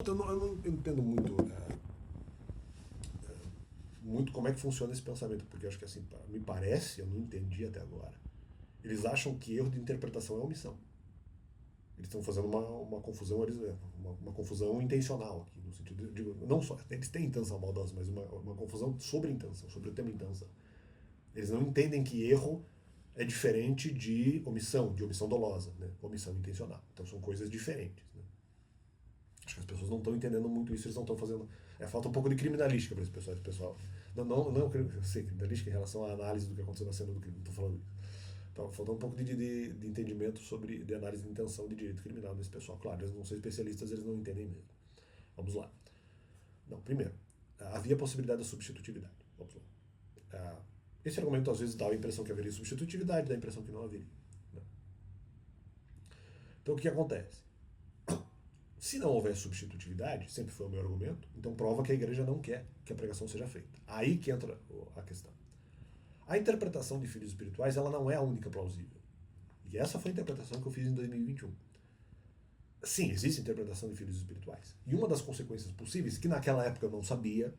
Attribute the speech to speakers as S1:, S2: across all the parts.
S1: Eu não entendo muito como é que funciona esse pensamento, porque eu acho que assim, me parece, eu não entendi até agora. Eles acham que erro de interpretação é omissão. Eles estão fazendo uma confusão, uma confusão intencional aqui, no sentido de, não só, eles têm intenção maldosa, mas uma confusão sobre intenção, sobre o tema intenção. Eles não entendem que erro é diferente de omissão dolosa, né? Omissão intencional. Então são coisas diferentes. Né? Acho que as pessoas não estão entendendo muito isso, eles não estão fazendo. Falta um pouco de criminalística para esse pessoal. Não eu sei, criminalística em relação à análise do que aconteceu na cena do crime, não estou falando isso. Então, falta um pouco de entendimento de análise de intenção de direito criminal nesse pessoal. Claro, eles não são especialistas, eles não entendem mesmo. Vamos lá. Não, primeiro, havia possibilidade da substitutividade. Vamos lá. Esse argumento às vezes dá a impressão que haveria substitutividade, dá a impressão que não haveria. Né? Então o que acontece? Se não houver substitutividade, sempre foi o meu argumento, então prova que a igreja não quer que a pregação seja feita. Aí que entra a questão. A interpretação de filhos espirituais ela não é a única plausível. E essa foi a interpretação que eu fiz em 2021. Sim, existe interpretação de filhos espirituais. E uma das consequências possíveis, que naquela época eu não sabia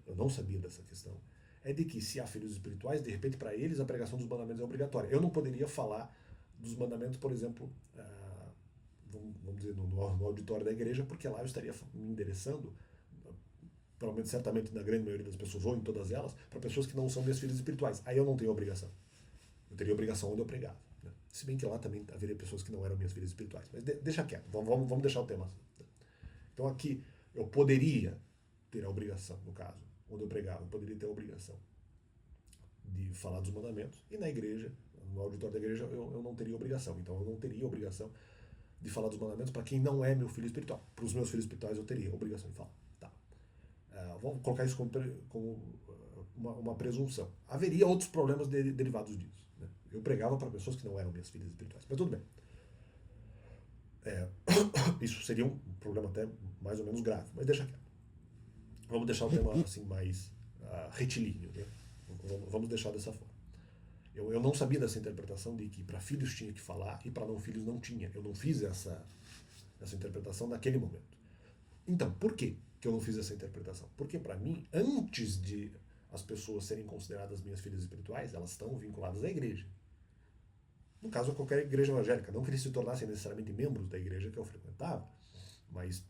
S1: dessa questão, é de que se há filhos espirituais, de repente para eles a pregação dos mandamentos é obrigatória. Eu não poderia falar dos mandamentos, por exemplo, vamos dizer, no auditório da igreja, porque lá eu estaria me endereçando, pelo menos certamente na grande maioria das pessoas, ou em todas elas, para pessoas que não são meus filhos espirituais. Aí eu não tenho obrigação. Eu teria obrigação onde eu pregava. Né? Se bem que lá também haveria pessoas que não eram minhas filhas espirituais. Mas deixa quieto, vamos deixar o tema assim. Então aqui eu poderia ter a obrigação, no caso, onde eu pregava, eu poderia ter a obrigação de falar dos mandamentos, e na igreja, no auditório da igreja, eu não teria obrigação. Então eu não teria obrigação de falar dos mandamentos para quem não é meu filho espiritual. Para os meus filhos espirituais eu teria a obrigação de falar. Tá. Vamos colocar isso como uma presunção. Haveria outros problemas derivados disso. Né? Eu pregava para pessoas que não eram minhas filhas espirituais. Mas tudo bem. Isso seria um problema até mais ou menos grave, mas deixa quieto. Vamos deixar o tema assim mais retilíneo. Né? Vamos deixar dessa forma. Eu não sabia dessa interpretação de que para filhos tinha que falar e para não filhos não tinha. Eu não fiz essa interpretação naquele momento. Então, por que eu não fiz essa interpretação? Porque para mim, antes de as pessoas serem consideradas minhas filhas espirituais, elas estão vinculadas à igreja. No caso, a qualquer igreja evangélica. Não que eles se tornassem necessariamente membros da igreja que eu frequentava, mas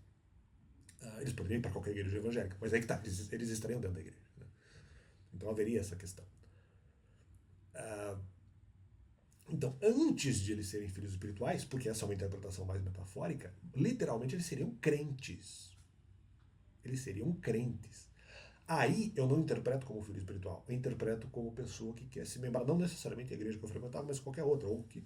S1: eles poderiam ir para qualquer igreja evangélica. Mas aí que tá, eles estariam dentro da igreja. Né? Então haveria essa questão. Então, antes de eles serem filhos espirituais, porque essa é uma interpretação mais metafórica, literalmente eles seriam crentes. Eles seriam crentes. Aí eu não interpreto como filho espiritual, eu interpreto como pessoa que quer se membrar, não necessariamente a igreja que eu frequentava, mas qualquer outra, ou que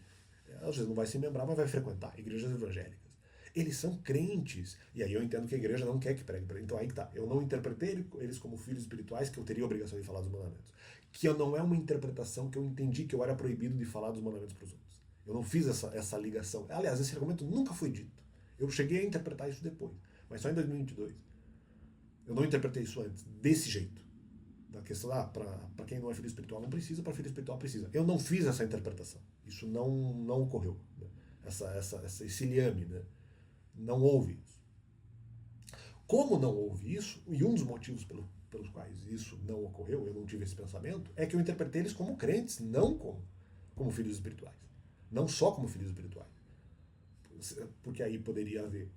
S1: às vezes não vai se membrar, mas vai frequentar igrejas evangélicas. Eles são crentes, e aí eu entendo que a igreja não quer que pregue. Então aí que tá, eu não interpretei eles como filhos espirituais, que eu teria a obrigação de falar dos mandamentos. Que não é uma interpretação que eu entendi que eu era proibido de falar dos mandamentos para os outros. Eu não fiz essa ligação. Aliás, esse argumento nunca foi dito. Eu cheguei a interpretar isso depois, mas só em 2022. Eu não interpretei isso antes, desse jeito. Da questão, para quem não é filho espiritual não precisa, para filho espiritual precisa. Eu não fiz essa interpretação. Isso não ocorreu. Né? Esse liame, né? Não houve isso. Como não houve isso, e um dos motivos pelos quais isso não ocorreu, eu não tive esse pensamento, é que eu interpretei eles como crentes, não como filhos espirituais. Não só como filhos espirituais. Porque aí poderia haver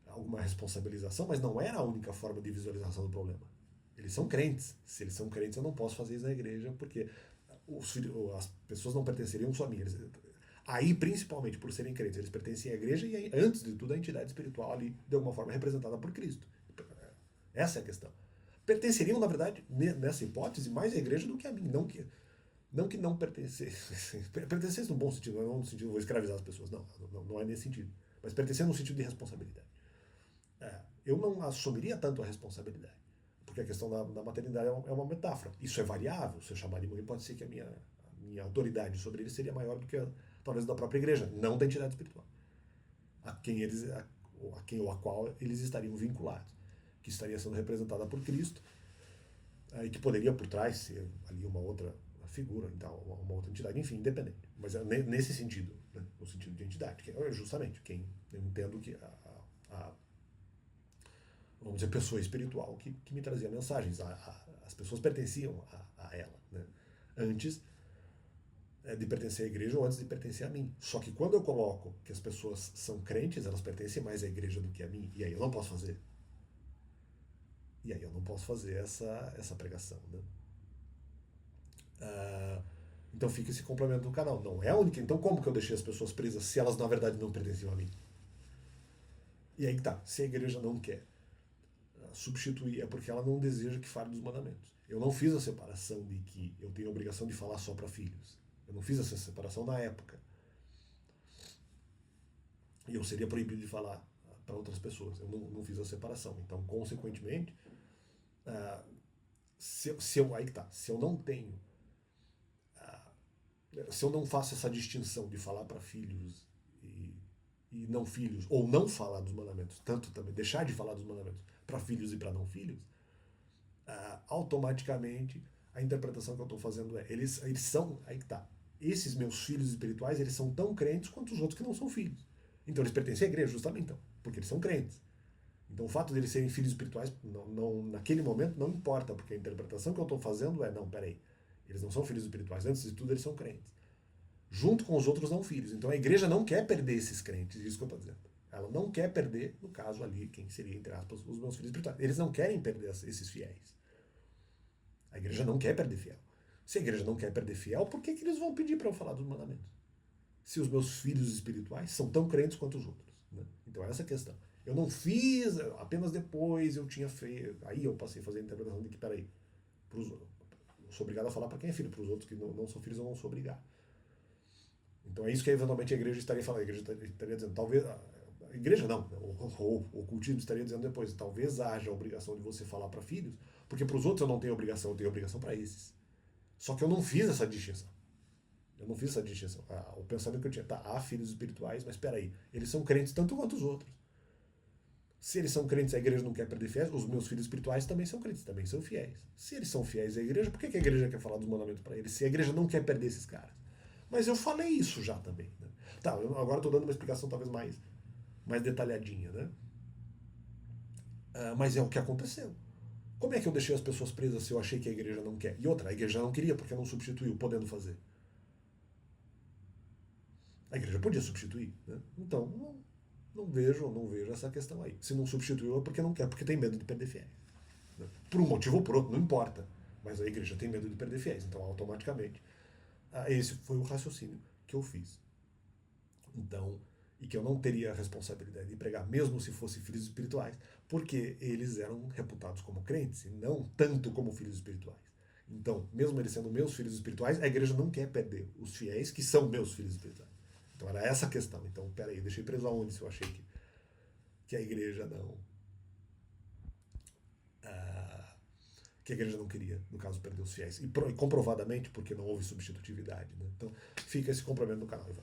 S1: alguma responsabilização, mas não era a única forma de visualização do problema. Eles são crentes. Se eles são crentes, eu não posso fazer isso na igreja, porque as pessoas não pertenceriam só a mim. Aí, principalmente por serem crentes, eles pertencem à igreja e, aí, antes de tudo, a entidade espiritual ali, de alguma forma, representada por Cristo. Essa é a questão. Pertenceriam, na verdade, nessa hipótese, mais à igreja do que a mim. Não que não pertencesse. Pertencesse no bom sentido, não no sentido, vou escravizar as pessoas. Não é nesse sentido. Mas pertencer no sentido de responsabilidade. Eu não assumiria tanto a responsabilidade. Porque a questão da maternidade é uma metáfora. Isso é variável. Se eu chamar de mãe, pode ser que a minha autoridade sobre ele seria maior do que talvez da própria igreja, não da entidade espiritual. A quem ou a qual eles estariam vinculados. Que estaria sendo representada por Cristo. E que poderia por trás ser ali uma outra figura, então, uma outra entidade, enfim, independente. Mas nesse sentido, né, no sentido de entidade, que é justamente quem eu entendo que vamos dizer, pessoa espiritual que me trazia mensagens. As pessoas pertenciam a ela, né? Antes de pertencer à igreja ou antes de pertencer a mim. Só que quando eu coloco que as pessoas são crentes, elas pertencem mais à igreja do que a mim. E aí eu não posso fazer. E aí eu não posso fazer essa pregação, né? Ah, então fica esse complemento do canal. Não é a única. Então como que eu deixei as pessoas presas se elas na verdade não pertenciam a mim? E aí que tá. Se a igreja não quer substituir, é porque ela não deseja que fale dos mandamentos. Eu não fiz a separação de que eu tenho a obrigação de falar só para filhos. Eu não fiz essa separação na época. E eu seria proibido de falar para outras pessoas. Eu não fiz a separação. Então, consequentemente, ah, aí que tá. Se eu não tenho, se eu não faço essa distinção de falar para filhos e não filhos, ou não falar dos mandamentos, tanto também deixar de falar dos mandamentos para filhos e para não filhos, automaticamente a interpretação que eu estou fazendo é, eles são, aí que tá, esses meus filhos espirituais, eles são tão crentes quanto os outros que não são filhos. Então eles pertencem à igreja, justamente então, porque eles são crentes. Então o fato de eles serem filhos espirituais, naquele momento, não importa, porque a interpretação que eu estou fazendo é, não, peraí, eles não são filhos espirituais, antes de tudo eles são crentes. Junto com os outros não filhos. Então a igreja não quer perder esses crentes, isso que eu estou dizendo. Ela não quer perder, no caso ali, quem seria, entre aspas, os meus filhos espirituais. Eles não querem perder esses fiéis. A igreja não quer perder fiel. Se a igreja não quer perder fiel, por que eles vão pedir para eu falar dos mandamentos? Se os meus filhos espirituais são tão crentes quanto os outros. Né? Então essa é a questão. Eu não fiz, apenas depois eu tinha feito. Aí eu passei a fazer a interpretação de que, peraí, eu sou obrigado a falar para quem é filho, para os outros que não são filhos eu não sou obrigado. Então é isso que eventualmente a igreja estaria falando. A igreja estaria dizendo, talvez. A igreja não, o ocultismo estaria dizendo depois, talvez haja a obrigação de você falar para filhos, porque para os outros eu não tenho obrigação, eu tenho obrigação para esses. Só que eu não fiz essa distinção. Eu não fiz essa distinção. O pensamento que eu tinha, tá, há filhos espirituais, mas espera aí, eles são crentes tanto quanto os outros. Se eles são crentes, a igreja não quer perder fiéis, os meus filhos espirituais também são crentes, também são fiéis. Se eles são fiéis à igreja, por que a igreja quer falar dos mandamentos para eles? Se a igreja não quer perder esses caras. Mas eu falei isso já também. Né? Tá, eu agora estou dando uma explicação talvez mais detalhadinha, né? Mas é o que aconteceu. Como é que eu deixei as pessoas presas se eu achei que a igreja não quer? E outra, a igreja não queria porque não substituiu, podendo fazer. A igreja podia substituir, né? Então, não vejo essa questão aí. Se não substituiu é porque não quer, porque tem medo de perder fiéis. Né? Por um motivo ou por outro, não importa. Mas a igreja tem medo de perder fiéis, então automaticamente. Esse foi o raciocínio que eu fiz. Então, e que eu não teria a responsabilidade de pregar, mesmo se fossem filhos espirituais, porque eles eram reputados como crentes e não tanto como filhos espirituais. Então, mesmo eles sendo meus filhos espirituais, a igreja não quer perder os fiéis que são meus filhos espirituais. Então era essa a questão. Então, peraí, eu deixei preso aonde se eu achei que a igreja não. Que a igreja não queria, no caso, perder os fiéis. E comprovadamente, porque não houve substitutividade. Né? Então, fica esse complemento no canal, Ivan.